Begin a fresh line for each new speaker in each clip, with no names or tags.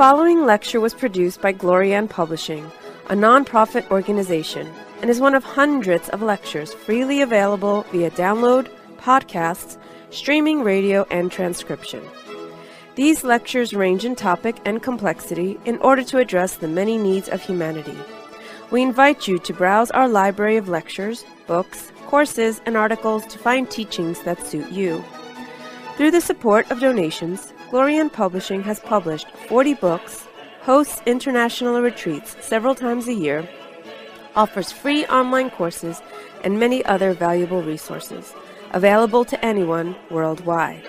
following lecture was produced by Glorianne Publishing, a non-profit organization, and is one of hundreds of lectures freely available via download, podcasts, streaming radio, and transcription. These lectures range in topic and complexity in order to address the many needs of humanity. We invite you to browse our library of lectures, books, courses, and articles to find teachings that suit you. Through the support of donations, Glorianne Publishing has published 40 books, hosts international retreats several times a year, offers free online courses, and many other valuable resources, available to anyone worldwide.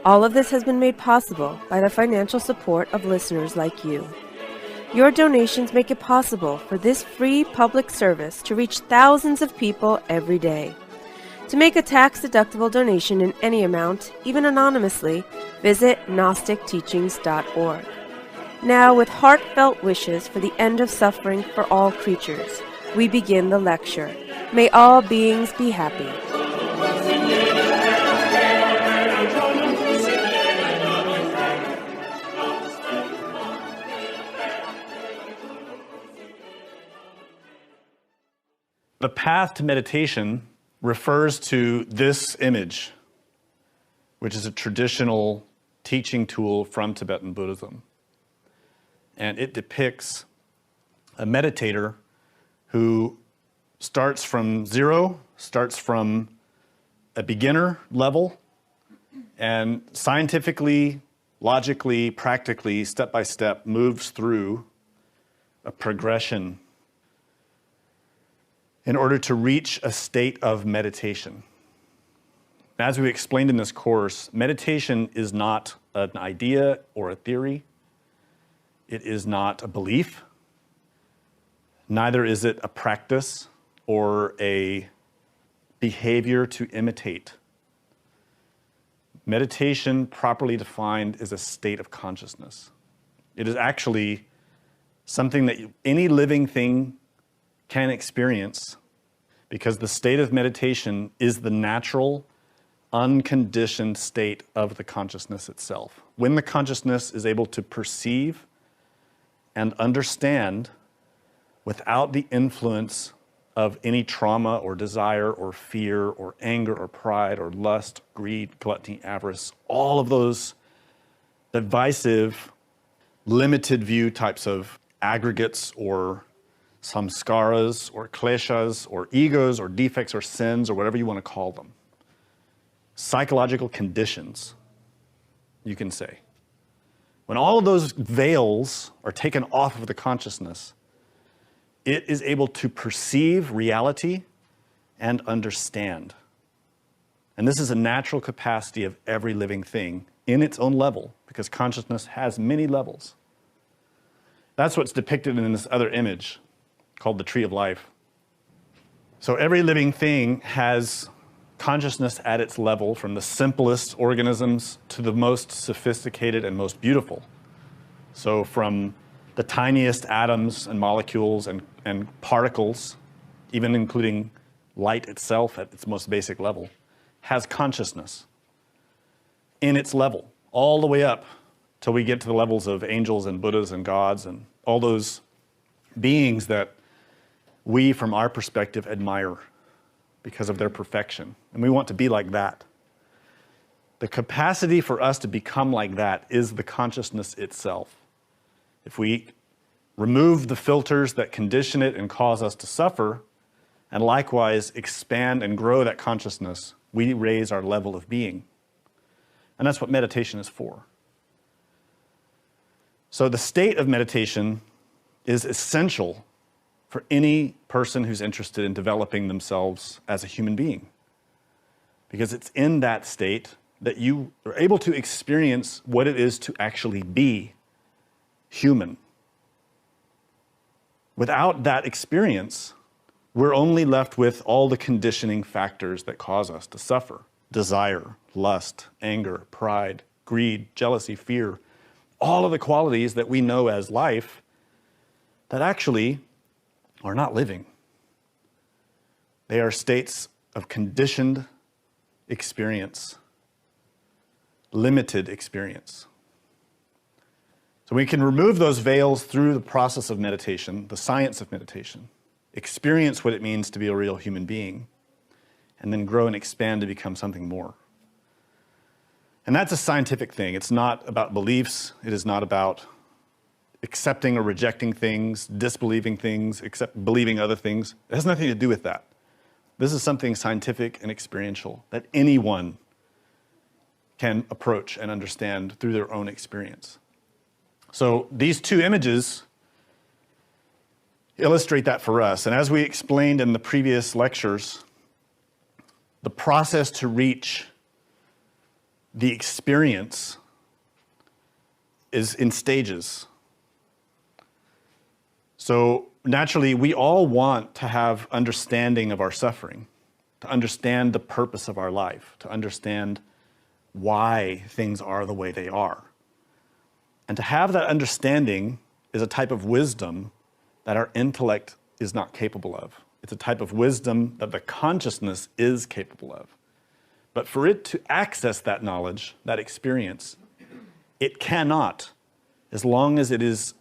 All of this has been made possible by the financial support of listeners like you. Your donations make it possible for this free public service to reach thousands of people every day. To make a tax-deductible donation in any amount, even anonymously, visit GnosticTeachings.org. Now, with heartfelt wishes for the end of suffering for all creatures, we begin the lecture. May all beings be happy.
The path to meditation refers to this image, which is a traditional teaching tool from Tibetan Buddhism. And it depicts a meditator who starts from zero, starts from a beginner level, and scientifically, logically, practically, step by step, moves through a progression in order to reach a state of meditation. As we explained in this course, meditation is not an idea or a theory. It is not a belief. Neither is it a practice or a behavior to imitate. Meditation, properly defined, is a state of consciousness. It is actually something that any living thing can experience, because the state of meditation is the natural, unconditioned state of the consciousness itself. When the consciousness is able to perceive and understand without the influence of any trauma or desire or fear or anger or pride or lust, greed, gluttony, avarice, all of those divisive, limited view types of aggregates or samskaras or kleshas or egos or defects or sins or whatever you want to call them. Psychological conditions, you can say. When all of those veils are taken off of the consciousness, it is able to perceive reality and understand. And this is a natural capacity of every living thing in its own level, because consciousness has many levels. That's what's depicted in this other image called the Tree of Life. So every living thing has consciousness at its level, from the simplest organisms to the most sophisticated and most beautiful. So from the tiniest atoms and molecules and particles, even including light itself at its most basic level, has consciousness in its level, all the way up till we get to the levels of angels and Buddhas and gods and all those beings that we, from our perspective, admire because of their perfection. And we want to be like that. The capacity for us to become like that is the consciousness itself. If we remove the filters that condition it and cause us to suffer, and likewise expand and grow that consciousness, we raise our level of being. And that's what meditation is for. So the state of meditation is essential for any person who's interested in developing themselves as a human being. Because it's in that state that you are able to experience what it is to actually be human. Without that experience, we're only left with all the conditioning factors that cause us to suffer. Desire, lust, anger, pride, greed, jealousy, fear. All of the qualities that we know as life that actually are not living. They are states of conditioned experience, limited experience. So we can remove those veils through the process of meditation, the science of meditation, experience what it means to be a real human being, and then grow and expand to become something more. And that's a scientific thing. It's not about beliefs. It is not about accepting or rejecting things, disbelieving things, believing other things. It has nothing to do with that. This is something scientific and experiential that anyone can approach and understand through their own experience. So these two images illustrate that for us. And as we explained in the previous lectures, the process to reach the experience is in stages. So naturally, we all want to have understanding of our suffering, to understand the purpose of our life, to understand why things are the way they are. And to have that understanding is a type of wisdom that our intellect is not capable of. It's a type of wisdom that the consciousness is capable of. But for it to access that knowledge, that experience, it cannot, as long as it is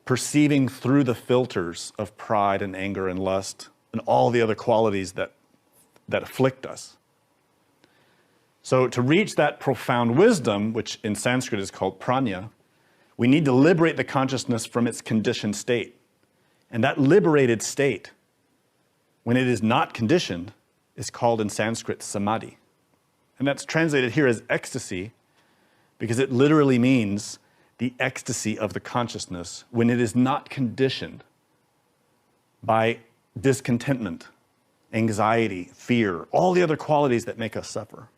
perceiving through the filters of pride and anger and lust and all the other qualities that afflict us. So to reach that profound wisdom, which in Sanskrit is called prajna, we need to liberate the consciousness from its conditioned state. And that liberated state, when it is not conditioned, is called in Sanskrit samadhi. And that's translated here as ecstasy because it literally means the ecstasy of the consciousness when it is not conditioned by discontentment, anxiety, fear, all the other qualities that make us suffer.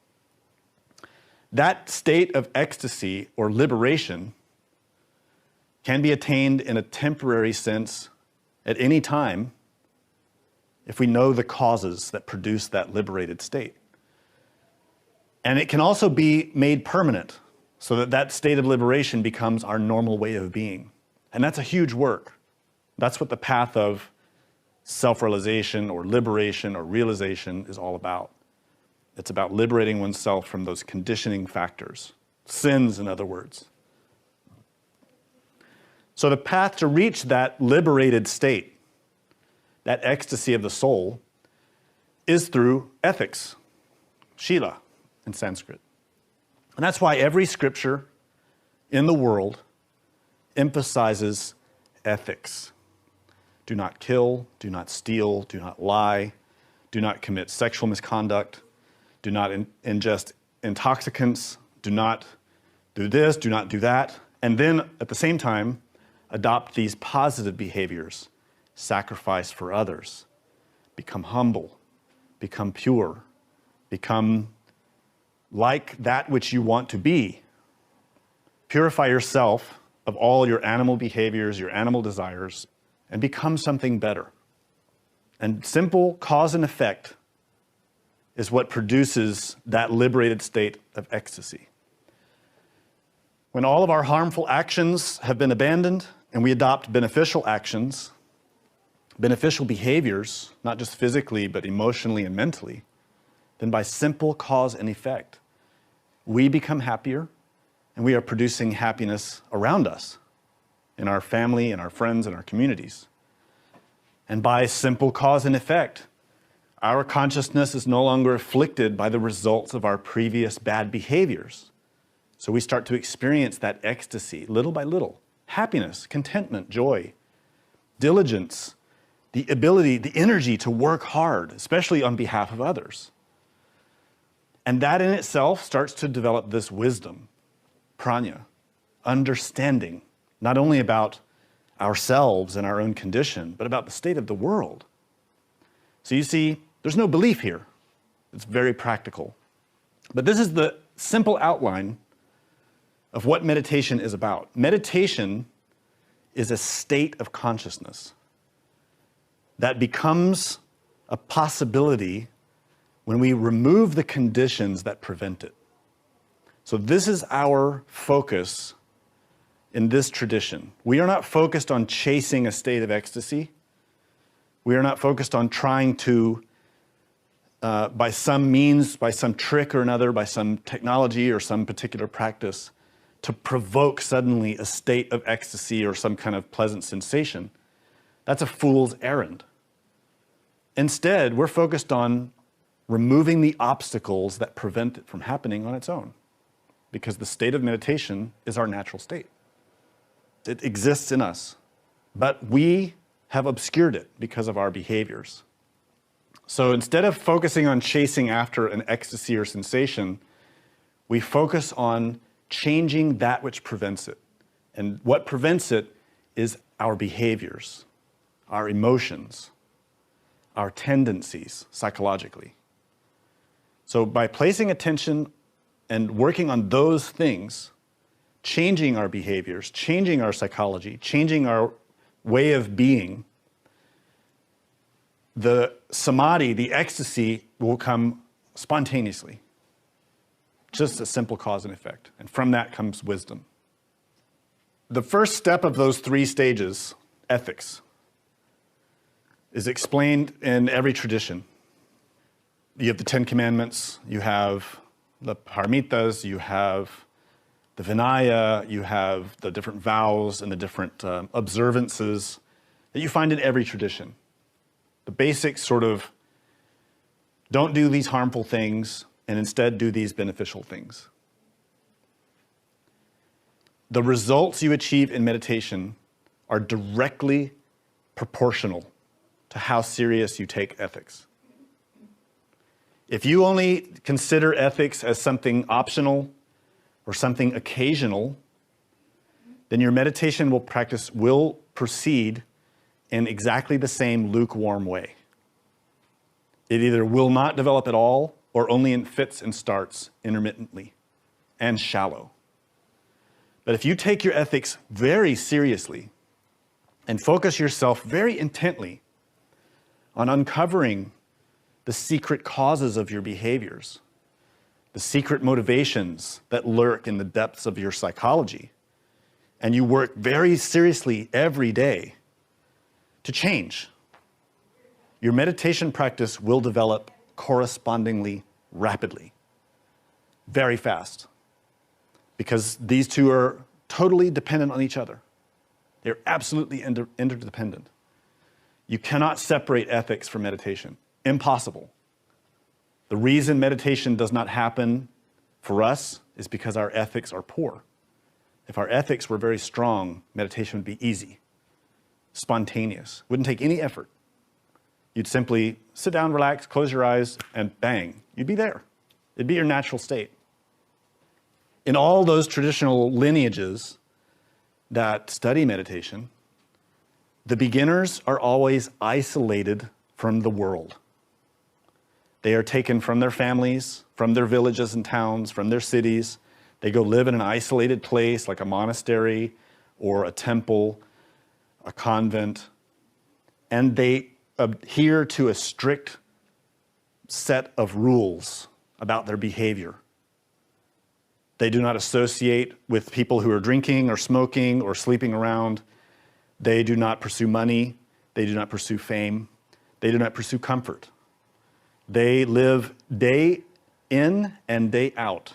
That state of ecstasy or liberation can be attained in a temporary sense at any time if we know the causes that produce that liberated state. And it can also be made permanent so that that state of liberation becomes our normal way of being. And that's a huge work. That's what the path of self-realization or liberation or realization is all about. It's about liberating oneself from those conditioning factors, sins in other words. So the path to reach that liberated state, that ecstasy of the soul, is through ethics, shila in Sanskrit. And that's why every scripture in the world emphasizes ethics. Do not kill, do not steal, do not lie, do not commit sexual misconduct, do not ingest intoxicants, do not do this, do not do that. And then at the same time, adopt these positive behaviors, sacrifice for others, become humble, become pure, become like that which you want to be. Purify yourself of all your animal behaviors, your animal desires, and become something better. And simple cause and effect is what produces that liberated state of ecstasy. When all of our harmful actions have been abandoned and we adopt beneficial actions, beneficial behaviors, not just physically, but emotionally and mentally, then by simple cause and effect, we become happier and we are producing happiness around us, in our family, in our friends, in our communities. And by simple cause and effect, our consciousness is no longer afflicted by the results of our previous bad behaviors. So we start to experience that ecstasy little by little, happiness, contentment, joy, diligence, the ability, the energy to work hard, especially on behalf of others. And that in itself starts to develop this wisdom, prajna, understanding, not only about ourselves and our own condition, but about the state of the world. So you see, there's no belief here. It's very practical. But this is the simple outline of what meditation is about. Meditation is a state of consciousness that becomes a possibility when we remove the conditions that prevent it. So this is our focus in this tradition. We are not focused on chasing a state of ecstasy. We are not focused on trying to, by some means, by some trick or another, by some technology or some particular practice, to provoke suddenly a state of ecstasy or some kind of pleasant sensation, that's a fool's errand. Instead, we're focused on removing the obstacles that prevent it from happening on its own, because the state of meditation is our natural state. It exists in us, but we have obscured it because of our behaviors. So instead of focusing on chasing after an ecstasy or sensation, we focus on changing that which prevents it. And what prevents it is our behaviors, our emotions, our tendencies psychologically. So by placing attention and working on those things, changing our behaviors, changing our psychology, changing our way of being, the samadhi, the ecstasy, will come spontaneously. Just a simple cause and effect. And from that comes wisdom. The first step of those three stages, ethics, is explained in every tradition. You have the Ten Commandments, you have the paramitas, you have the Vinaya, you have the different vows and the different observances that you find in every tradition. The basic sort of, don't do these harmful things and instead do these beneficial things. The results you achieve in meditation are directly proportional to how serious you take ethics. If you only consider ethics as something optional or something occasional, then your meditation practice will proceed in exactly the same lukewarm way. It either will not develop at all or only in fits and starts intermittently and shallow. But if you take your ethics very seriously and focus yourself very intently on uncovering the secret causes of your behaviors, the secret motivations that lurk in the depths of your psychology, and you work very seriously every day to change, your meditation practice will develop correspondingly rapidly, very fast, because these two are totally dependent on each other. They're absolutely interdependent. You cannot separate ethics from meditation. Impossible. The reason meditation does not happen for us is because our ethics are poor. If our ethics were very strong, meditation would be easy, spontaneous, wouldn't take any effort. You'd simply sit down, relax, close your eyes, and bang, you'd be there. It'd be your natural state. In all those traditional lineages that study meditation, the beginners are always isolated from the world. They are taken from their families, from their villages and towns, from their cities. They go live in an isolated place like a monastery or a temple, a convent, and they adhere to a strict set of rules about their behavior. They do not associate with people who are drinking or smoking or sleeping around. They do not pursue money. They do not pursue fame. They do not pursue comfort. They live day in and day out,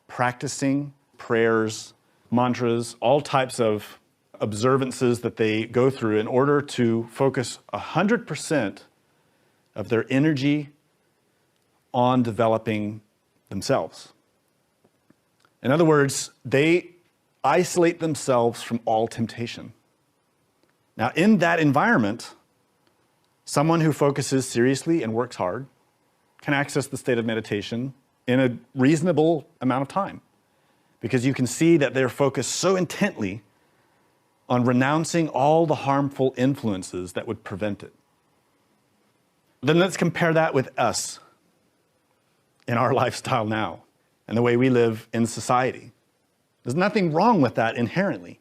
practicing prayers, mantras, all types of observances that they go through in order to focus 100% of their energy on developing themselves. In other words, they isolate themselves from all temptation. Now, in that environment, someone who focuses seriously and works hard can access the state of meditation in a reasonable amount of time, because you can see that they're focused so intently on renouncing all the harmful influences that would prevent it. Then let's compare that with us in our lifestyle now and the way we live in society. There's nothing wrong with that inherently.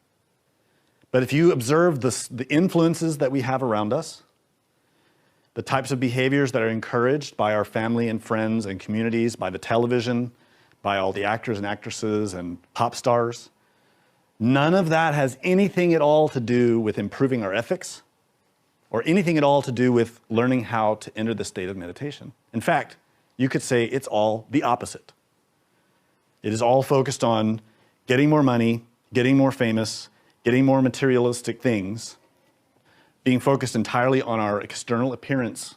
But if you observe the influences that we have around us, the types of behaviors that are encouraged by our family and friends and communities, by the television, by all the actors and actresses and pop stars, none of that has anything at all to do with improving our ethics or anything at all to do with learning how to enter the state of meditation. In fact, you could say it's all the opposite. It is all focused on getting more money, getting more famous, getting more materialistic things, being focused entirely on our external appearance,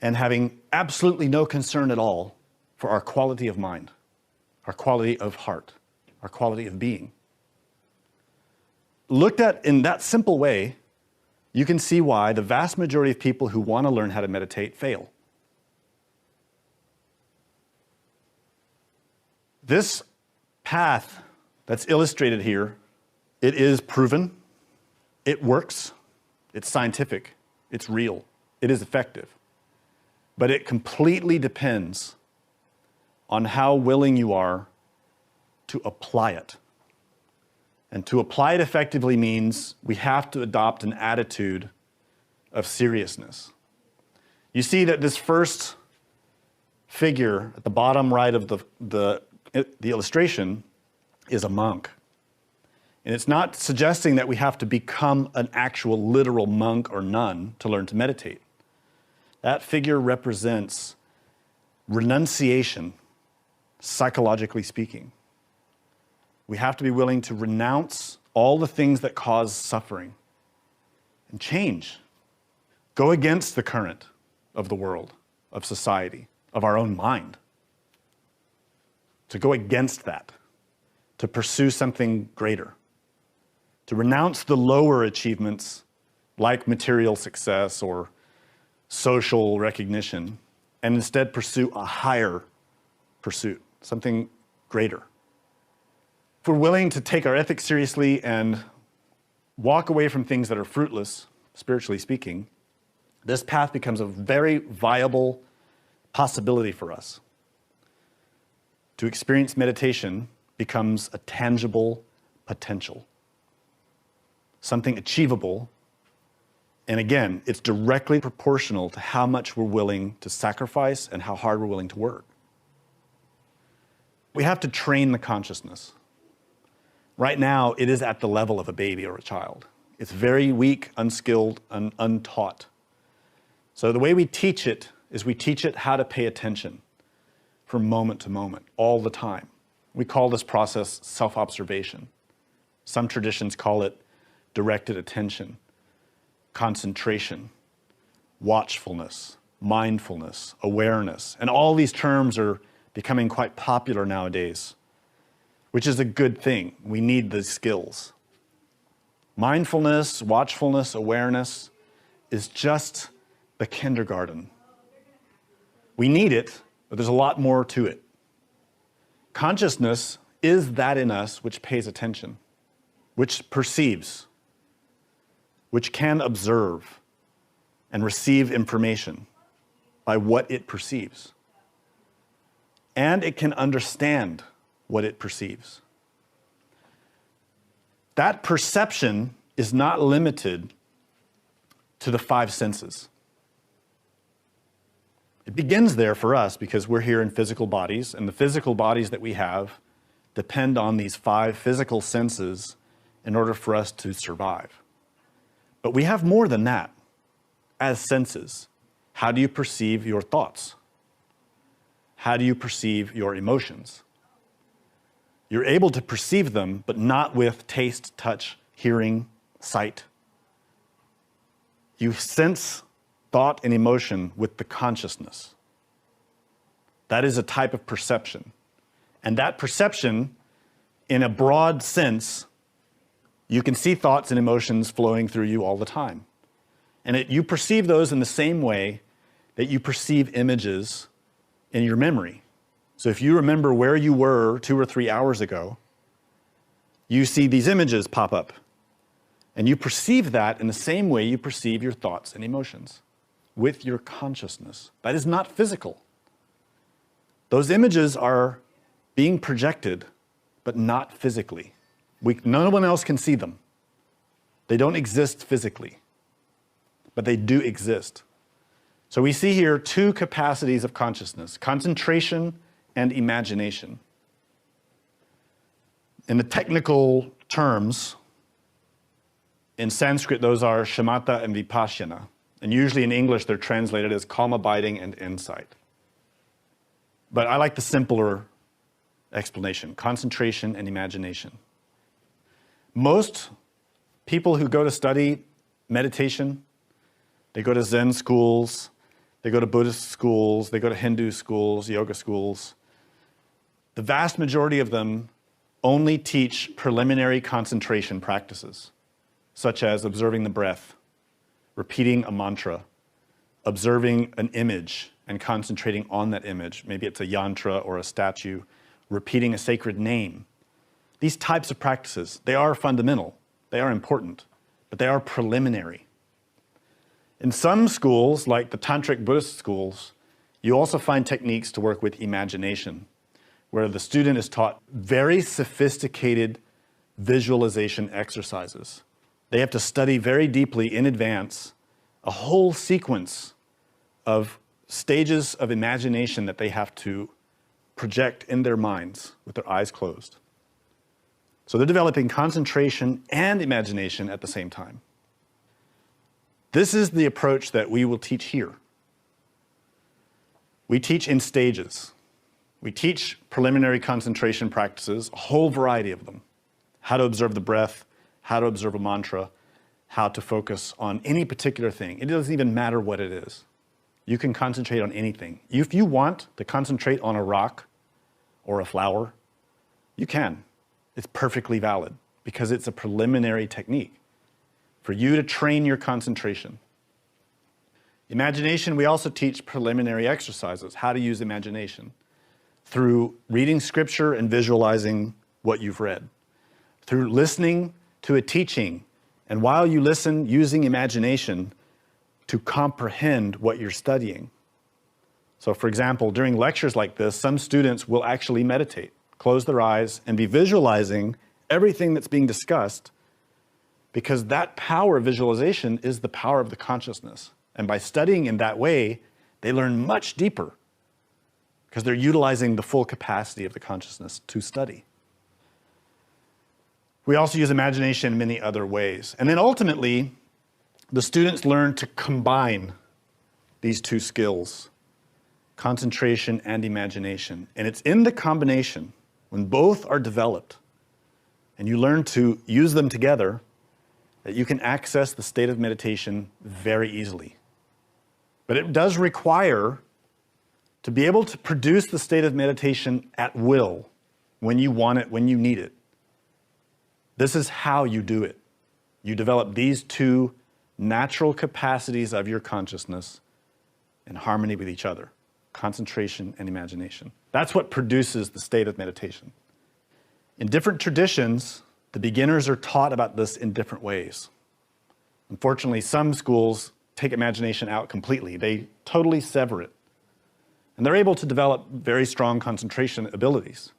and having absolutely no concern at all for our quality of mind, our quality of heart, our quality of being. Looked at in that simple way, you can see why the vast majority of people who want to learn how to meditate fail. This path that's illustrated here, it is proven, it works, it's scientific, it's real, it is effective. But it completely depends on how willing you are to apply it. And to apply it effectively means we have to adopt an attitude of seriousness. You see that this first figure at the bottom right of the illustration is a monk. And it's not suggesting that we have to become an actual literal monk or nun to learn to meditate. That figure represents renunciation, psychologically speaking. We have to be willing to renounce all the things that cause suffering and change. Go against the current of the world, of society, of our own mind. To go against that, to pursue something greater, to renounce the lower achievements like material success or social recognition, and instead pursue a higher pursuit, something greater. If we're willing to take our ethics seriously and walk away from things that are fruitless, spiritually speaking, this path becomes a very viable possibility for us. To experience meditation becomes a tangible potential, something achievable. And again, it's directly proportional to how much we're willing to sacrifice and how hard we're willing to work. We have to train the consciousness. Right now, it is at the level of a baby or a child. It's very weak, unskilled, and untaught. So the way we teach it is we teach it how to pay attention from moment to moment, all the time. We call this process self-observation. Some traditions call it directed attention, concentration, watchfulness, mindfulness, awareness. And all these terms are becoming quite popular nowadays, which is a good thing. We need these skills. Mindfulness, watchfulness, awareness is just the kindergarten. We need it, but there's a lot more to it. Consciousness is that in us which pays attention, which perceives, which can observe and receive information by what it perceives. And it can understand what it perceives. That perception is not limited to the five senses. It begins there for us because we're here in physical bodies, and the physical bodies that we have depend on these five physical senses in order for us to survive. But we have more than that as senses. How do you perceive your thoughts? How do you perceive your emotions? You're able to perceive them, but not with taste, touch, hearing, sight. You sense thought and emotion with the consciousness. That is a type of perception. And that perception, in a broad sense, you can see thoughts and emotions flowing through you all the time. And you perceive those in the same way that you perceive images in your memory. So if you remember where you were 2 or 3 hours ago, you see these images pop up. And you perceive that in the same way you perceive your thoughts and emotions, with your consciousness. That is not physical. Those images are being projected, but not physically. No one else can see them. They don't exist physically, but they do exist. So we see here two capacities of consciousness: concentration and imagination. In the technical terms, in Sanskrit, those are shamatha and vipassana. And usually in English, they're translated as calm abiding and insight. But I like the simpler explanation: concentration and imagination. Most people who go to study meditation, they go to Zen schools, they go to Buddhist schools, they go to Hindu schools, yoga schools. The vast majority of them only teach preliminary concentration practices, such as observing the breath, repeating a mantra, observing an image and concentrating on that image. Maybe it's a yantra or a statue, repeating a sacred name. These types of practices, they are fundamental, they are important, but they are preliminary. In some schools, like the Tantric Buddhist schools, you also find techniques to work with imagination, where the student is taught very sophisticated visualization exercises. They have to study very deeply in advance a whole sequence of stages of imagination that they have to project in their minds with their eyes closed. So they're developing concentration and imagination at the same time. This is the approach that we will teach here. We teach in stages. We teach preliminary concentration practices, a whole variety of them. How to observe the breath, how to observe a mantra, how to focus on any particular thing. It doesn't even matter what it is. You can concentrate on anything. If you want to concentrate on a rock or a flower, you can. It's perfectly valid because it's a preliminary technique for you to train your concentration. Imagination, we also teach preliminary exercises, how to use imagination through reading scripture and visualizing what you've read, through listening to a teaching, and while you listen, using imagination to comprehend what you're studying. So for example, during lectures like this, some students will actually meditate, close their eyes, and be visualizing everything that's being discussed, because that power of visualization is the power of the consciousness. And by studying in that way, they learn much deeper, because they're utilizing the full capacity of the consciousness to study. We also use imagination in many other ways. And then ultimately, the students learn to combine these two skills, concentration and imagination. And it's in the combination, when both are developed, and you learn to use them together, that you can access the state of meditation very easily. But it does require to be able to produce the state of meditation at will, when you want it, when you need it. This is how you do it. You develop these two natural capacities of your consciousness in harmony with each other, concentration and imagination. That's what produces the state of meditation. In different traditions, the beginners are taught about this in different ways. Unfortunately, some schools take imagination out completely. They totally sever it. And they're able to develop very strong concentration abilities.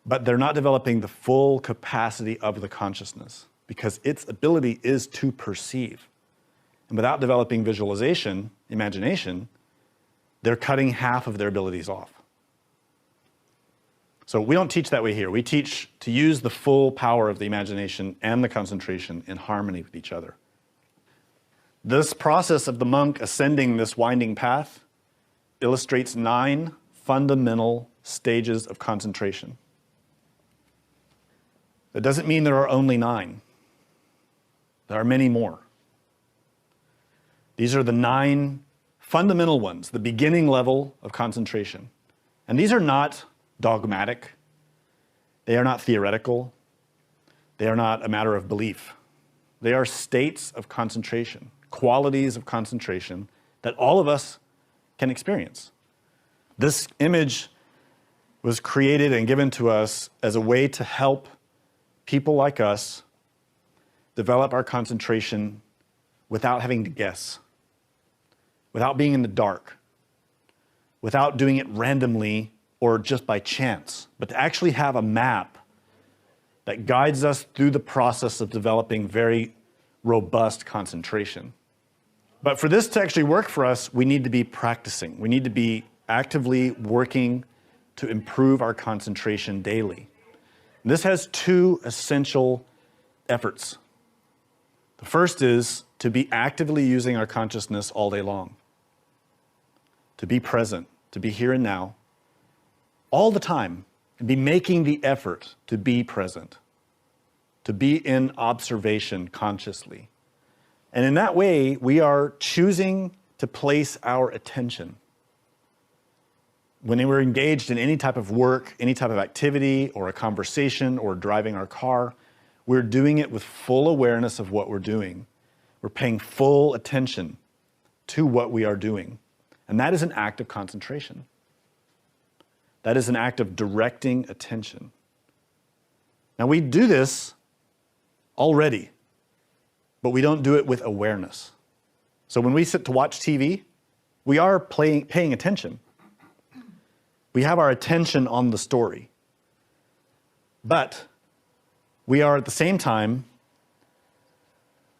But they're not developing the full capacity of the consciousness, because its ability is to perceive. And without developing visualization, imagination, they're cutting half of their abilities off. So we don't teach that way here. We teach to use the full power of the imagination and the concentration in harmony with each other. This process of the monk ascending this winding path illustrates 9 fundamental stages of concentration. That doesn't mean there are only 9. There are many more. These are the 9 fundamental ones, the beginning level of concentration. And these are not dogmatic. They are not theoretical. They are not a matter of belief. They are states of concentration, qualities of concentration that all of us can experience. This image was created and given to us as a way to help people like us develop our concentration without having to guess, without being in the dark, without doing it randomly or just by chance, but to actually have a map that guides us through the process of developing very robust concentration. But for this to actually work for us, we need to be practicing. We need to be actively working to improve our concentration daily. And this has 2 essential efforts. The first is to be actively using our consciousness all day long, to be present, to be here and now, all the time, and be making the effort to be present, to be in observation consciously. And in that way, we are choosing to place our attention. When we're engaged in any type of work, any type of activity, or a conversation, or driving our car, we're doing it with full awareness of what we're doing. We're paying full attention to what we are doing. And that is an act of concentration. That is an act of directing attention. Now, we do this already, but we don't do it with awareness. So when we sit to watch TV, we are paying attention. We have our attention on the story. But we are at the same time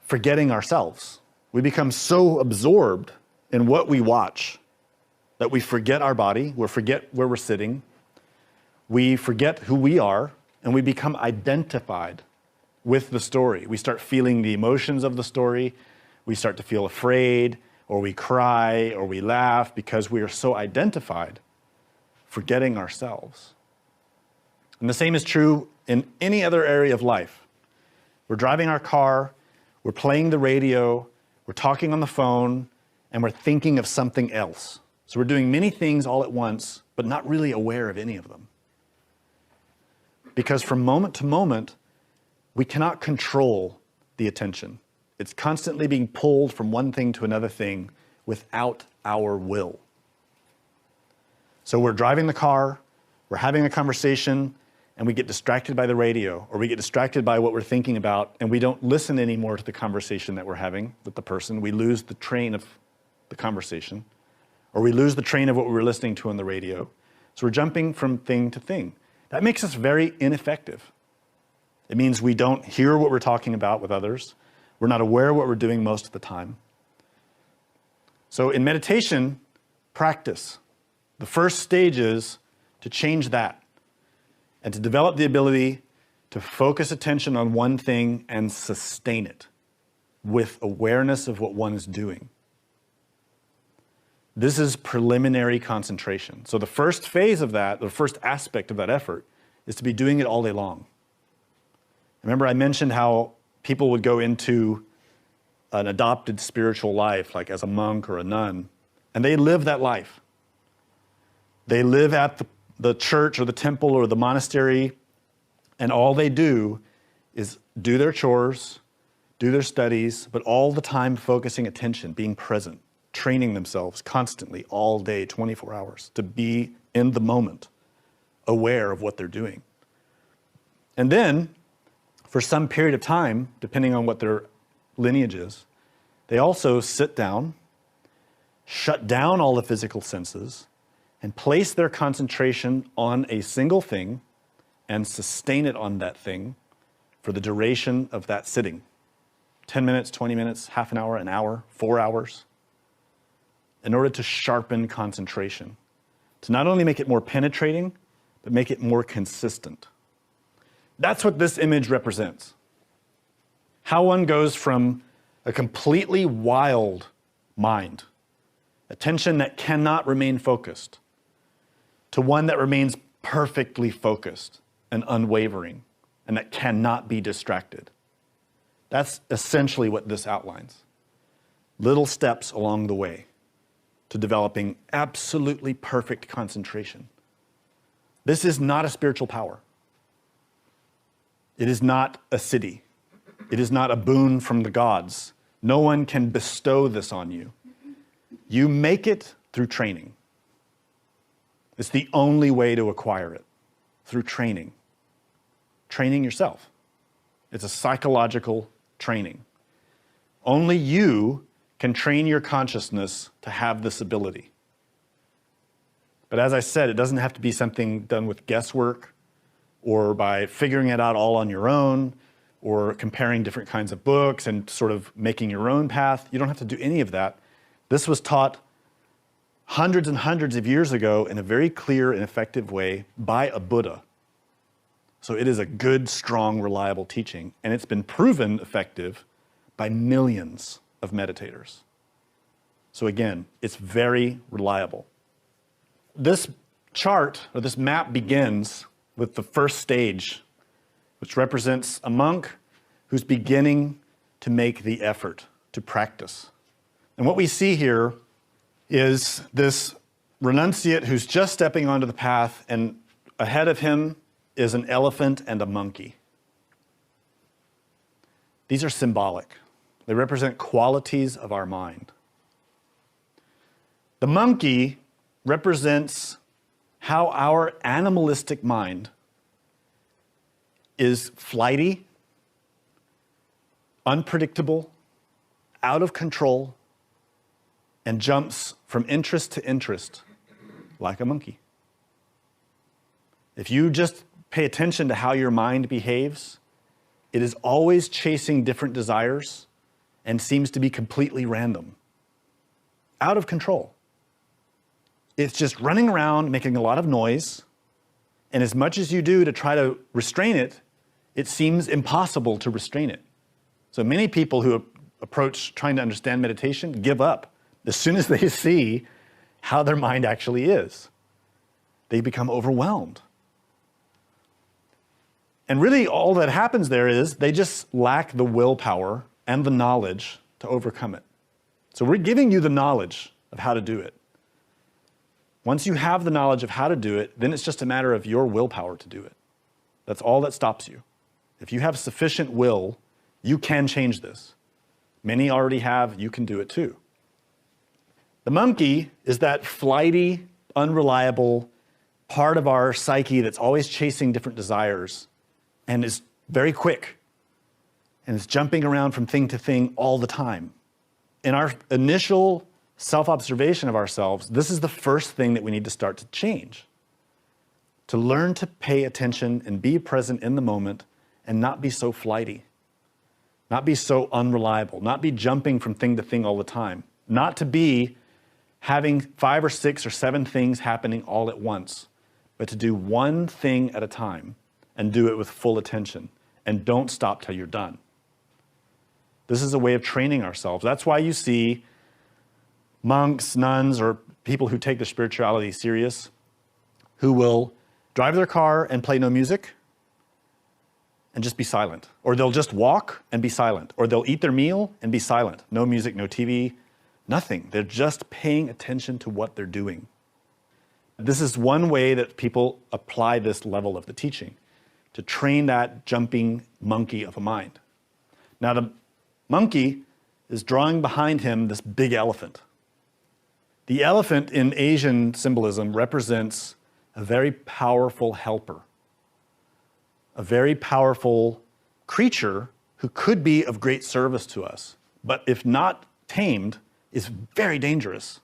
forgetting ourselves. We become so absorbed in what we watch that we forget our body, we forget where we're sitting, we forget who we are, and we become identified with the story. We start feeling the emotions of the story, we start to feel afraid, or we cry, or we laugh because we are so identified, forgetting ourselves. And the same is true in any other area of life. We're driving our car, we're playing the radio, we're talking on the phone, and we're thinking of something else. So we're doing many things all at once, but not really aware of any of them. Because from moment to moment, we cannot control the attention. It's constantly being pulled from one thing to another thing without our will. So we're driving the car, we're having a conversation, and we get distracted by the radio, or we get distracted by what we're thinking about, and we don't listen anymore to the conversation that we're having with the person. We lose the train of the conversation, or we lose the train of what we were listening to on the radio. So we're jumping from thing to thing. That makes us very ineffective. It means we don't hear what we're talking about with others. We're not aware of what we're doing most of the time. So in meditation, practice. The first stage is to change that and to develop the ability to focus attention on one thing and sustain it with awareness of what one is doing. This is preliminary concentration. So the first phase of that, the first aspect of that effort, is to be doing it all day long. Remember, I mentioned how people would go into an adopted spiritual life, like as a monk or a nun, and they live that life. They live at the church or the temple or the monastery, and all they do is do their chores, do their studies, but all the time focusing attention, being present, training themselves constantly all day, 24 hours, to be in the moment, aware of what they're doing. And then, for some period of time, depending on what their lineage is, they also sit down, shut down all the physical senses, and place their concentration on a single thing and sustain it on that thing for the duration of that sitting. 10 minutes, 20 minutes, half an hour, 4 hours, in order to sharpen concentration, to not only make it more penetrating, but make it more consistent. That's what this image represents. How one goes from a completely wild mind, attention that cannot remain focused, to one that remains perfectly focused and unwavering, and that cannot be distracted. That's essentially what this outlines. Little steps along the way to developing absolutely perfect concentration. This is not a spiritual power. It is not a city. It is not a boon from the gods. No one can bestow this on you. You make it through training. It's the only way to acquire it, through training. Training yourself. It's a psychological training. Only you can train your consciousness to have this ability. But as I said, it doesn't have to be something done with guesswork or by figuring it out all on your own or comparing different kinds of books and sort of making your own path. You don't have to do any of that. This was taught hundreds and hundreds of years ago in a very clear and effective way by a Buddha. So it is a good, strong, reliable teaching, and it's been proven effective by millions of meditators. So again, it's very reliable. This chart, or this map, begins with the first stage, which represents a monk who's beginning to make the effort to practice. And what we see here is this renunciate who's just stepping onto the path, and ahead of him is an elephant and a monkey. These are symbolic. They represent qualities of our mind. The monkey represents how our animalistic mind is flighty, unpredictable, out of control, and jumps from interest to interest like a monkey. If you just pay attention to how your mind behaves, it is always chasing different desires and seems to be completely random, out of control. It's just running around, making a lot of noise, and as much as you do to try to restrain it, it seems impossible to restrain it. So many people who approach trying to understand meditation give up as soon as they see how their mind actually is. They become overwhelmed. And really all that happens there is they just lack the willpower and the knowledge to overcome it. So we're giving you the knowledge of how to do it. Once you have the knowledge of how to do it, then it's just a matter of your willpower to do it. That's all that stops you. If you have sufficient will, you can change this. Many already have, you can do it too. The monkey is that flighty, unreliable part of our psyche that's always chasing different desires and is very quick and is jumping around from thing to thing all the time. In our initial self-observation of ourselves, this is the first thing that we need to start to change. To learn to pay attention and be present in the moment and not be so flighty, not be so unreliable, not be jumping from thing to thing all the time, not to be having 5 or 6 or 7 things happening all at once, but to do one thing at a time and do it with full attention and don't stop till you're done. This is a way of training ourselves. That's why you see monks, nuns, or people who take their spirituality serious, who will drive their car and play no music and just be silent. Or they'll just walk and be silent. Or they'll eat their meal and be silent. No music, no TV, nothing. They're just paying attention to what they're doing. This is one way that people apply this level of the teaching, to train that jumping monkey of a mind. Now the monkey is drawing behind him this big elephant. The elephant in Asian symbolism represents a very powerful helper, a very powerful creature who could be of great service to us, but if not tamed, is very dangerous.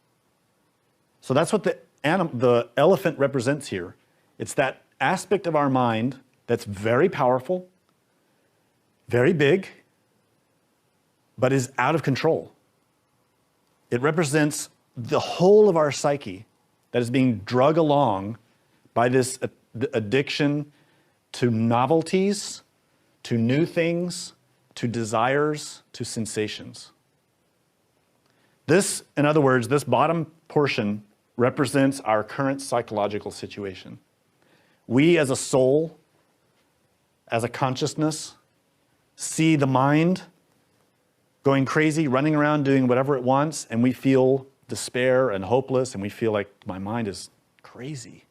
So that's what the elephant represents here. It's that aspect of our mind that's very powerful, very big, but is out of control. It represents the whole of our psyche that is being drug along by this addiction to novelties, to new things, to desires, to sensations. This, in other words, this bottom portion represents our current psychological situation. We as a soul, as a consciousness, see the mind going crazy, running around doing whatever it wants, and we feel despair and hopeless, and we feel like my mind is crazy.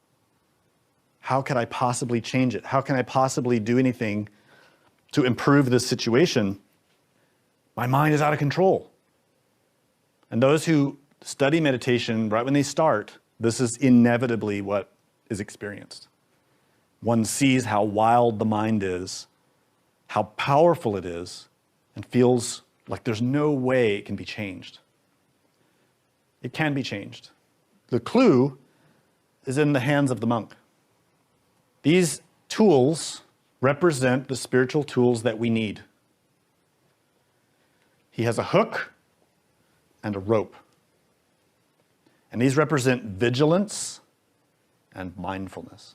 How can I possibly change it? How can I possibly do anything to improve this situation? My mind is out of control. And those who study meditation right when they start, this is inevitably what is experienced. One sees how wild the mind is, how powerful it is, and feels like there's no way it can be changed. It can be changed. The clue is in the hands of the monk. These tools represent the spiritual tools that we need. He has a hook and a rope. And these represent vigilance and mindfulness.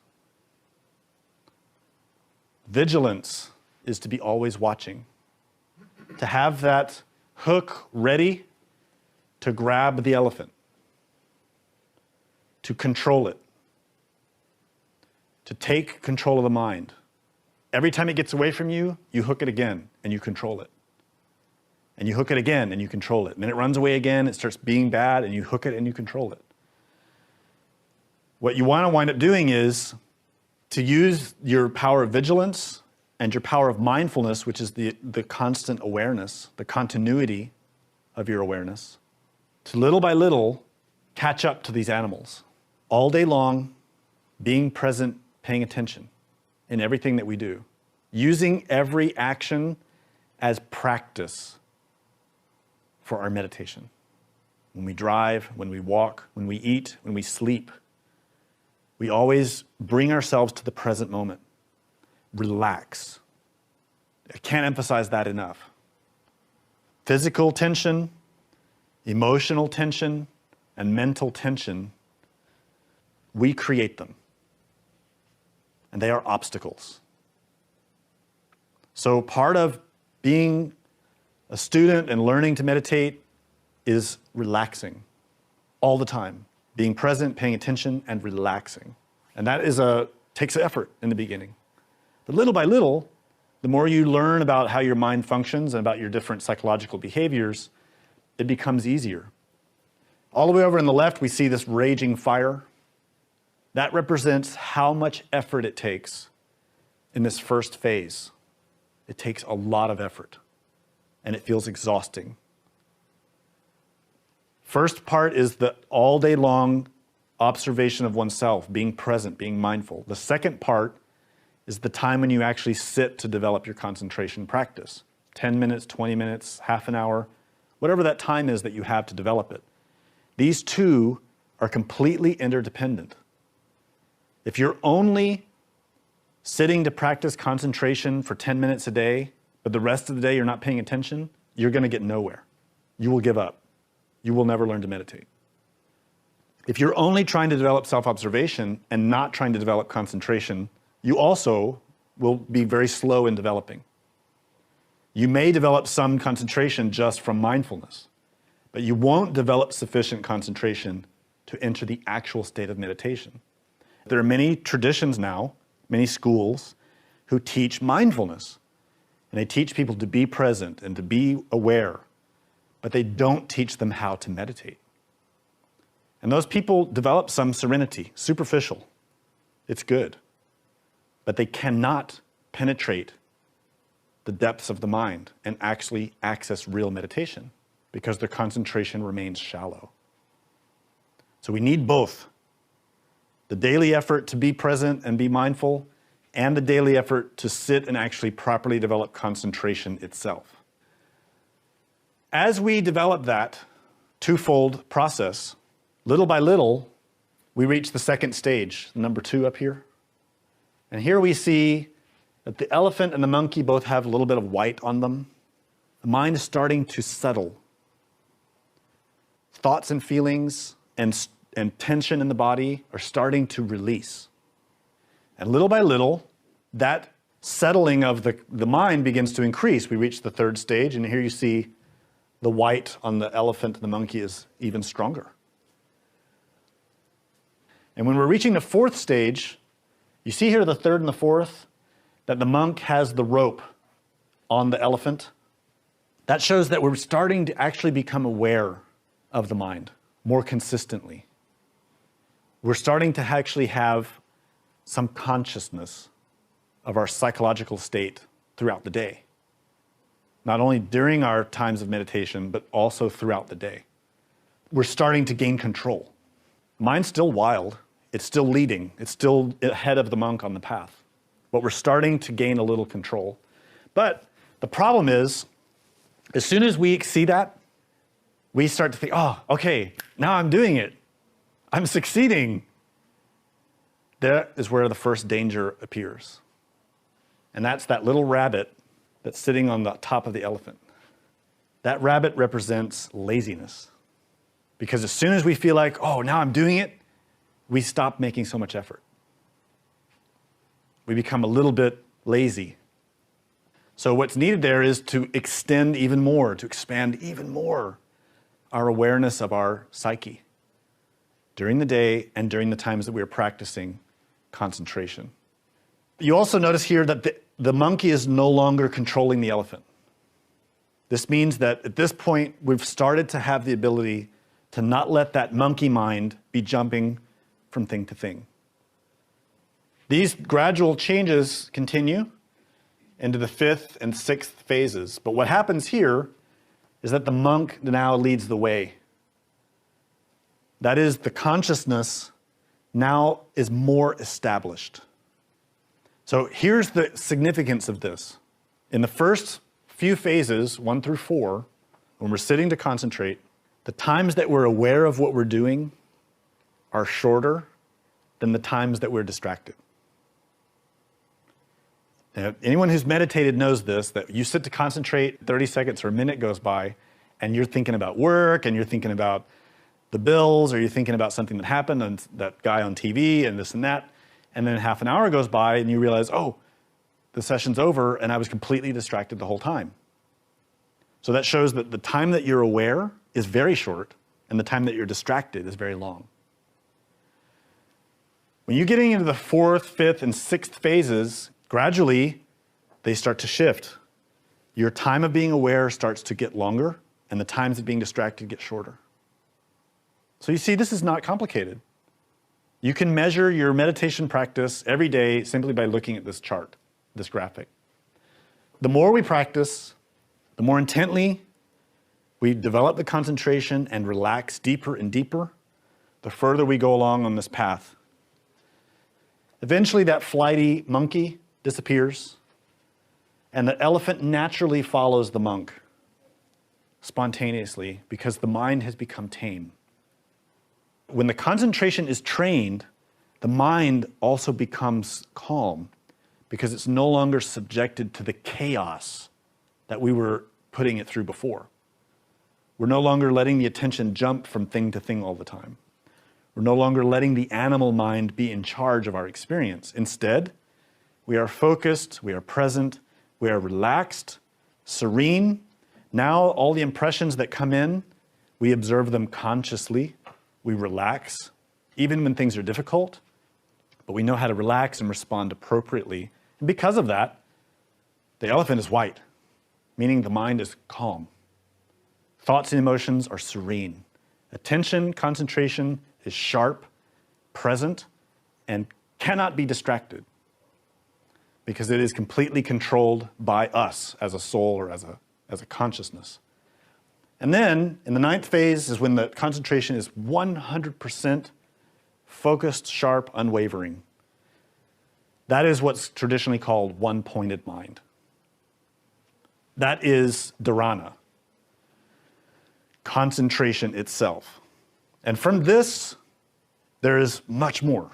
Vigilance is to be always watching, to have that hook ready to grab the elephant, to control it. to take control of the mind. Every time it gets away from you, you hook it again and you control it. And you hook it again and you control it. And then it runs away again, it starts being bad, and you hook it and you control it. What you want to wind up doing is to use your power of vigilance and your power of mindfulness, which is the constant awareness, the continuity of your awareness, to little by little catch up to these animals. All day long, being present, paying attention in everything that we do. Using every action as practice for our meditation. When we drive, when we walk, when we eat, when we sleep, we always bring ourselves to the present moment. Relax. I can't emphasize that enough. Physical tension, emotional tension, and mental tension, we create them. And they are obstacles. So part of being a student and learning to meditate is relaxing all the time. Being present, paying attention, and relaxing. And that takes effort in the beginning. But little by little, the more you learn about how your mind functions and about your different psychological behaviors, it becomes easier. All the way over on the left, we see this raging fire. That represents how much effort it takes in this first phase. It takes a lot of effort, and it feels exhausting. First part is the all day long observation of oneself, being present, being mindful. The second part is the time when you actually sit to develop your concentration practice. 10 minutes, 20 minutes, half an hour, whatever that time is that you have to develop it. These two are completely interdependent. If you're only sitting to practice concentration for 10 minutes a day, but the rest of the day you're not paying attention, you're going to get nowhere. You will give up. You will never learn to meditate. If you're only trying to develop self-observation and not trying to develop concentration, you also will be very slow in developing. You may develop some concentration just from mindfulness, but you won't develop sufficient concentration to enter the actual state of meditation. There are many traditions now, many schools, who teach mindfulness. And they teach people to be present and to be aware, but they don't teach them how to meditate. And those people develop some serenity, superficial. It's good. But they cannot penetrate the depths of the mind and actually access real meditation because their concentration remains shallow. So we need both. The daily effort to be present and be mindful, and the daily effort to sit and actually properly develop concentration itself. As we develop that twofold process, little by little, we reach the second stage, number 2 up here. And here we see that the elephant and the monkey both have a little bit of white on them. The mind is starting to settle. Thoughts and feelings and tension in the body are starting to release. And little by little, that settling of the mind begins to increase. We reach the third stage, and here you see the white on the elephant and the monkey is even stronger. And when we're reaching the fourth stage, you see here the third and the fourth, that the monk has the rope on the elephant. That shows that we're starting to actually become aware of the mind more consistently. We're starting to actually have some consciousness of our psychological state throughout the day. Not only during our times of meditation, but also throughout the day. We're starting to gain control. Mind's still wild. It's still leading. It's still ahead of the monk on the path. But we're starting to gain a little control. But the problem is, as soon as we see that, we start to think, oh, okay, now I'm doing it. I'm succeeding. That is where the first danger appears. And that's that little rabbit that's sitting on the top of the elephant. That rabbit represents laziness. Because as soon as we feel like, oh, now I'm doing it, we stop making so much effort. We become a little bit lazy. So what's needed there is to extend even more, to expand even more our awareness of our psyche during the day and during the times that we are practicing concentration. You also notice here that the monkey is no longer controlling the elephant. This means that at this point, we've started to have the ability to not let that monkey mind be jumping from thing to thing. These gradual changes continue into the 5th and 6th phases. But what happens here is that the monk now leads the way. That is, the consciousness now is more established. So here's the significance of this. In the first few phases, 1 through 4, when we're sitting to concentrate, the times that we're aware of what we're doing are shorter than the times that we're distracted. Now, anyone who's meditated knows this, that you sit to concentrate, 30 seconds or a minute goes by, and you're thinking about work, and you're thinking about the bills, or you're thinking about something that happened, and that guy on TV, and this and that, and then half an hour goes by, and you realize, oh, the session's over, and I was completely distracted the whole time. So that shows that the time that you're aware is very short, and the time that you're distracted is very long. When you're getting into the 4th, 5th, and 6th phases, gradually, they start to shift. Your time of being aware starts to get longer, and the times of being distracted get shorter. So you see, this is not complicated. You can measure your meditation practice every day simply by looking at this chart, this graphic. The more we practice, the more intently we develop the concentration and relax deeper and deeper, the further we go along on this path. Eventually, that flighty monkey disappears, and the elephant naturally follows the monk spontaneously because the mind has become tame. When the concentration is trained, the mind also becomes calm because it's no longer subjected to the chaos that we were putting it through before. We're no longer letting the attention jump from thing to thing all the time. We're no longer letting the animal mind be in charge of our experience. Instead, we are focused, we are present, we are relaxed, serene. Now all the impressions that come in, we observe them consciously. We relax, even when things are difficult, but we know how to relax and respond appropriately. And because of that, the elephant is white, meaning the mind is calm. Thoughts and emotions are serene. Attention, concentration is sharp, present, and cannot be distracted because it is completely controlled by us as a soul or as a consciousness. And then, in the 9th phase is when the concentration is 100% focused, sharp, unwavering. That is what's traditionally called one-pointed mind. That is dharana, concentration itself. And from this, there is much more,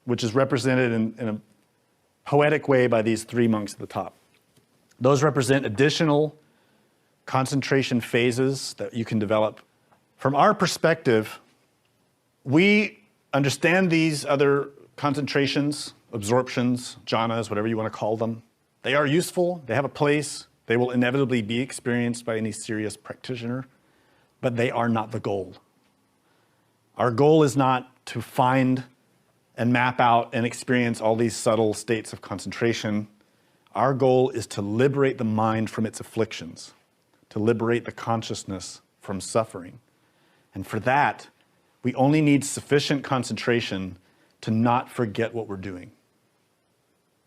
which is represented in a poetic way by these 3 monks at the top. Those represent additional concentration phases that you can develop. From our perspective, we understand these other concentrations, absorptions, jhanas, whatever you want to call them. They are useful, they have a place, they will inevitably be experienced by any serious practitioner, but they are not the goal. Our goal is not to find and map out and experience all these subtle states of concentration. Our goal is to liberate the mind from its afflictions, to liberate the consciousness from suffering. And for that, we only need sufficient concentration to not forget what we're doing.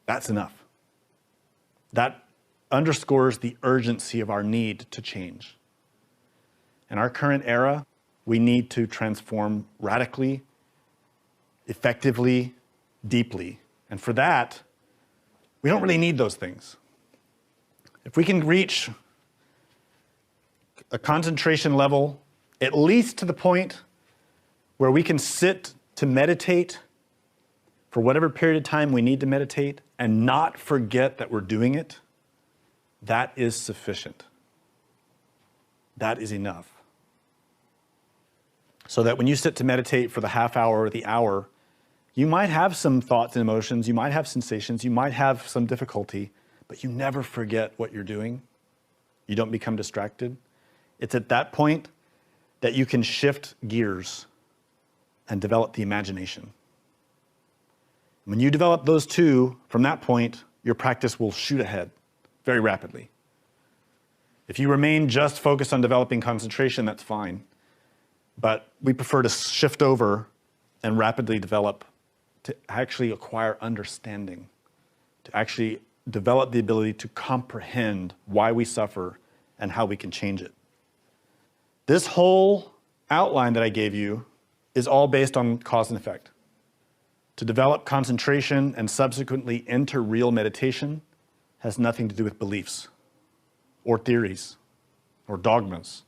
That's enough. That underscores the urgency of our need to change. In our current era, we need to transform radically, effectively, deeply. And for that, we don't really need those things. If we can reach a concentration level, at least to the point where we can sit to meditate for whatever period of time we need to meditate and not forget that we're doing it, that is sufficient. That is enough. So that when you sit to meditate for the half hour or the hour, you might have some thoughts and emotions, you might have sensations, you might have some difficulty, but you never forget what you're doing. You don't become distracted. It's at that point that you can shift gears and develop the imagination. When you develop those two, from that point, your practice will shoot ahead very rapidly. If you remain just focused on developing concentration, that's fine. But we prefer to shift over and rapidly develop to actually acquire understanding, to actually develop the ability to comprehend why we suffer and how we can change it. This whole outline that I gave you is all based on cause and effect. To develop concentration and subsequently enter real meditation has nothing to do with beliefs or theories or dogmas.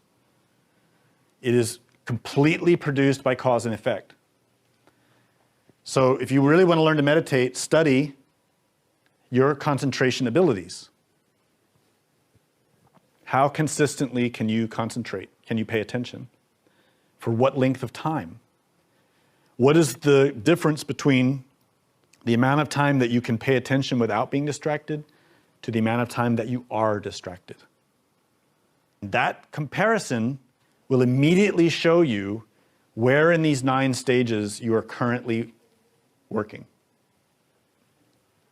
It is completely produced by cause and effect. So if you really want to learn to meditate, study your concentration abilities. How consistently can you concentrate? Can you pay attention? For what length of time? What is the difference between the amount of time that you can pay attention without being distracted to the amount of time that you are distracted? That comparison will immediately show you where in these 9 stages you are currently working.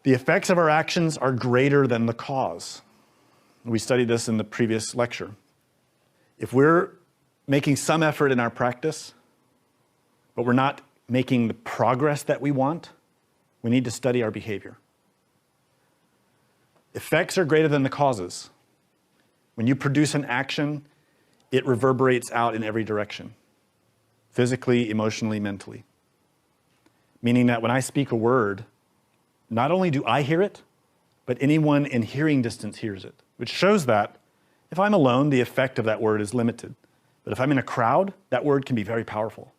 The effects of our actions are greater than the cause. We studied this in the previous lecture. If we're making some effort in our practice, but we're not making the progress that we want, we need to study our behavior. Effects are greater than the causes. When you produce an action, it reverberates out in every direction, physically, emotionally, mentally. Meaning that when I speak a word, not only do I hear it, but anyone in hearing distance hears it, which shows that if I'm alone, the effect of that word is limited. But if I'm in a crowd, that word can be very powerful.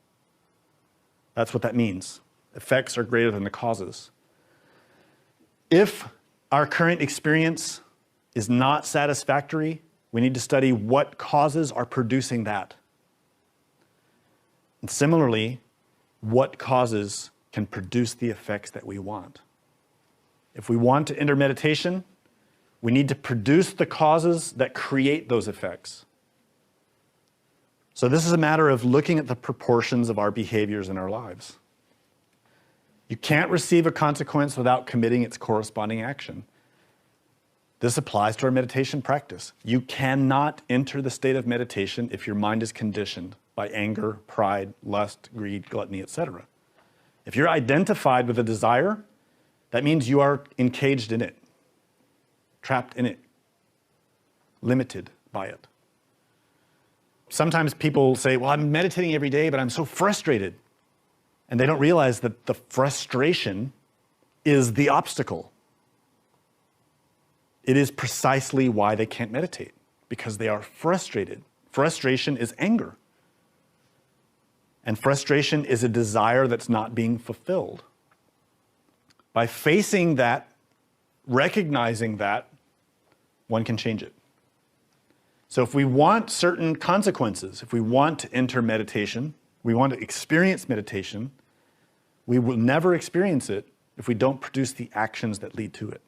That's what that means. Effects are greater than the causes. If our current experience is not satisfactory, we need to study what causes are producing that. And similarly, what causes can produce the effects that we want. If we want to enter meditation, we need to produce the causes that create those effects. So this is a matter of looking at the proportions of our behaviors in our lives. You can't receive a consequence without committing its corresponding action. This applies to our meditation practice. You cannot enter the state of meditation if your mind is conditioned by anger, pride, lust, greed, gluttony, etc. If you're identified with a desire, that means you are encaged in it, trapped in it, limited by it. Sometimes people say, well, I'm meditating every day, but I'm so frustrated. And they don't realize that the frustration is the obstacle. It is precisely why they can't meditate, because they are frustrated. Frustration is anger. And frustration is a desire that's not being fulfilled. By facing that, recognizing that, one can change it. So if we want certain consequences, if we want to enter meditation, we want to experience meditation, we will never experience it if we don't produce the actions that lead to it.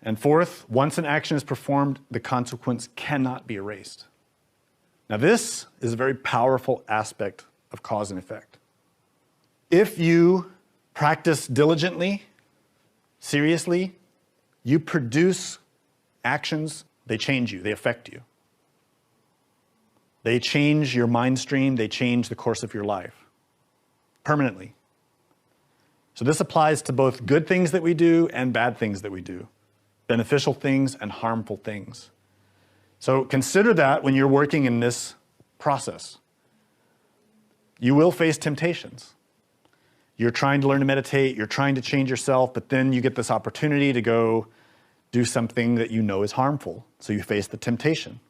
And fourth, once an action is performed, the consequence cannot be erased. Now this is a very powerful aspect of cause and effect. If you practice diligently, seriously, you produce actions, they change you, they affect you. They change your mind stream, they change the course of your life, permanently. So this applies to both good things that we do and bad things that we do, beneficial things and harmful things. So consider that when you're working in this process. You will face temptations. You're trying to learn to meditate, you're trying to change yourself, but then you get this opportunity to go do something that you know is harmful. So you face the temptation.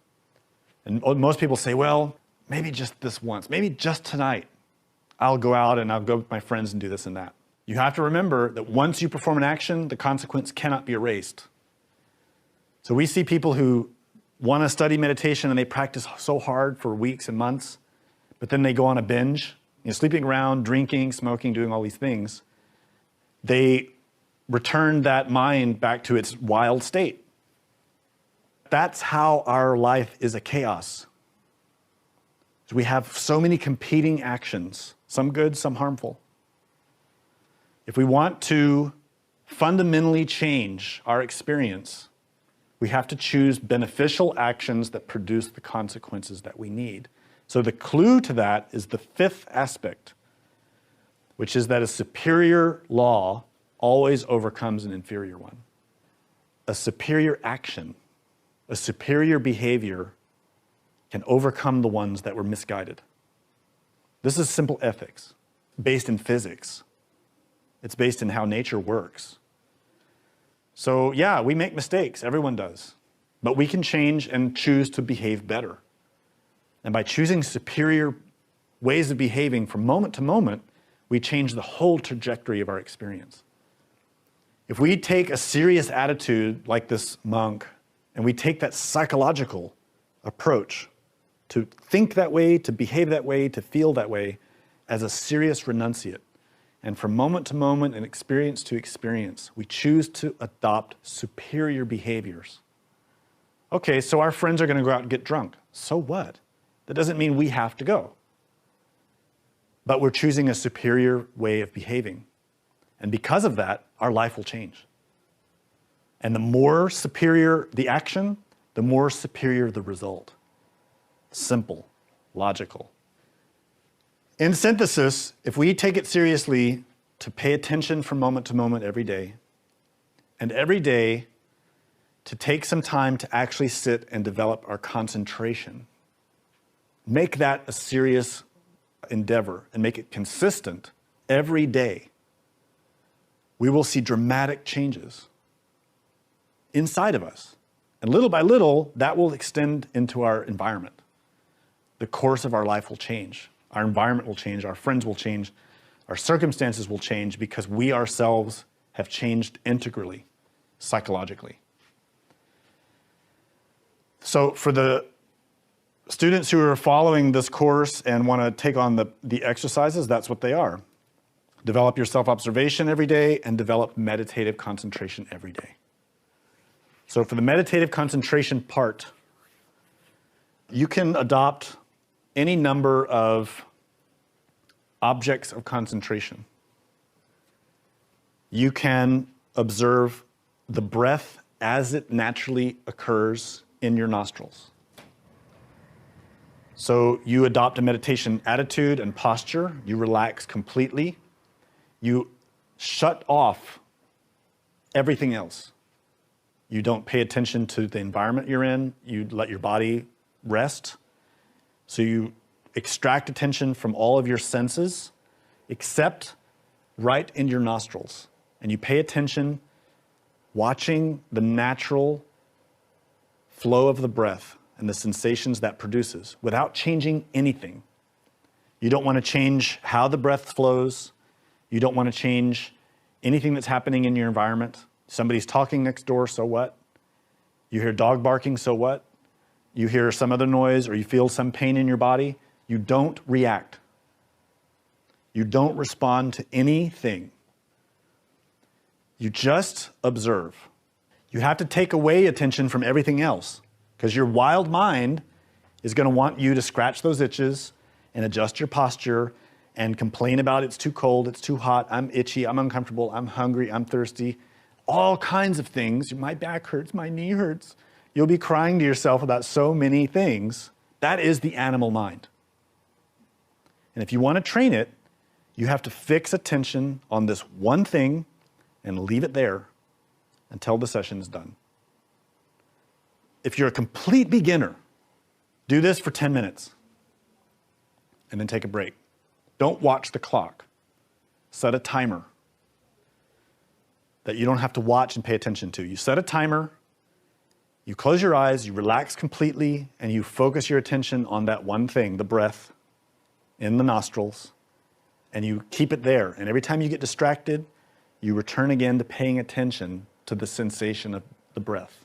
And most people say, well, maybe just this once, maybe just tonight, I'll go out and I'll go with my friends and do this and that. You have to remember that once you perform an action, the consequence cannot be erased. So we see people who want to study meditation and they practice so hard for weeks and months, but then they go on a binge, sleeping around, drinking, smoking, doing all these things. They return that mind back to its wild state. That's how our life is a chaos. We have so many competing actions, some good, some harmful. If we want to fundamentally change our experience, we have to choose beneficial actions that produce the consequences that we need. So the clue to that is the fifth aspect, which is that a superior law always overcomes an inferior one. A superior action, a superior behavior can overcome the ones that were misguided. This is simple ethics, based in physics. It's based in how nature works. So yeah, we make mistakes, everyone does. But we can change and choose to behave better. And by choosing superior ways of behaving from moment to moment, we change the whole trajectory of our experience. If we take a serious attitude like this monk, and we take that psychological approach to think that way, to behave that way, to feel that way, as a serious renunciate, and from moment to moment and experience to experience, we choose to adopt superior behaviors. Okay, so our friends are going to go out and get drunk. So what? That doesn't mean we have to go. But we're choosing a superior way of behaving. And because of that, our life will change. And the more superior the action, the more superior the result. Simple, logical. In synthesis, if we take it seriously to pay attention from moment to moment every day, and every day to take some time to actually sit and develop our concentration, make that a serious endeavor and make it consistent every day, we will see dramatic changes inside of us. And little by little, that will extend into our environment. The course of our life will change. Our environment will change. Our friends will change. Our circumstances will change because we ourselves have changed integrally, psychologically. So for the students who are following this course and want to take on the exercises, that's what they are. Develop your self-observation every day and develop meditative concentration every day. So for the meditative concentration part, you can adopt any number of objects of concentration. You can observe the breath as it naturally occurs in your nostrils. So you adopt a meditation attitude and posture. You relax completely. You shut off everything else. You don't pay attention to the environment you're in. You let your body rest. So you extract attention from all of your senses, except right in your nostrils. And you pay attention, watching the natural flow of the breath and the sensations that produces without changing anything. You don't want to change how the breath flows. You don't want to change anything that's happening in your environment. Somebody's talking next door, so what? You hear dog barking, so what? You hear some other noise or you feel some pain in your body. You don't react. You don't respond to anything. You just observe. You have to take away attention from everything else because your wild mind is going to want you to scratch those itches and adjust your posture and complain about it's too cold, it's too hot, I'm itchy, I'm uncomfortable, I'm hungry, I'm thirsty. All kinds of things. My back hurts, my knee hurts. You'll be crying to yourself about so many things. That is the animal mind. And if you want to train it, you have to fix attention on this one thing and leave it there until the session is done. If you're a complete beginner, do this for 10 minutes and then take a break. Don't watch the clock. Set a timer that you don't have to watch and pay attention to. You set a timer, you close your eyes, you relax completely, and you focus your attention on that one thing, the breath in the nostrils, and you keep it there. And every time you get distracted, you return again to paying attention to the sensation of the breath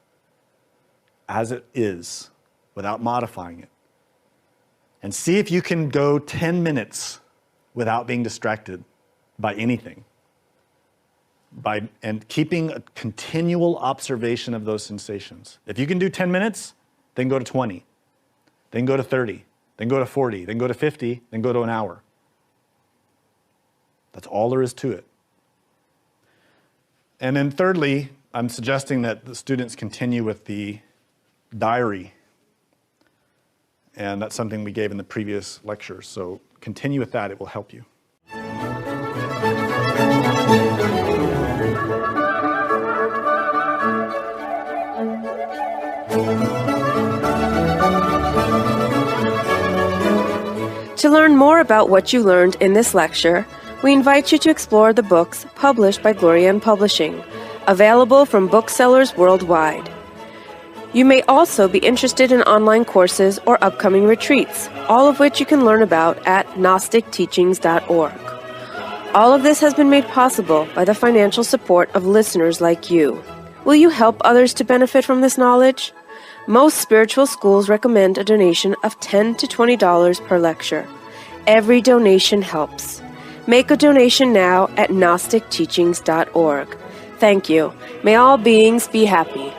as it is, without modifying it. And see if you can go 10 minutes without being distracted by anything. And keeping a continual observation of those sensations. If you can do 10 minutes, then go to 20, then go to 30, then go to 40, then go to 50, then go to an hour. That's all there is to it. And then thirdly, I'm suggesting that the students continue with the diary. And that's something we gave in the previous lectures. So continue with that, it will help you.
To learn more about what you learned in this lecture, we invite you to explore the books published by Glorian Publishing, available from booksellers worldwide. You may also be interested in online courses or upcoming retreats, all of which you can learn about at gnosticteachings.org. All of this has been made possible by the financial support of listeners like you. Will you help others to benefit from this knowledge? Most spiritual schools recommend a donation of $10 to $20 per lecture. Every donation helps. Make a donation now at gnosticteachings.org. Thank you. May all beings be happy.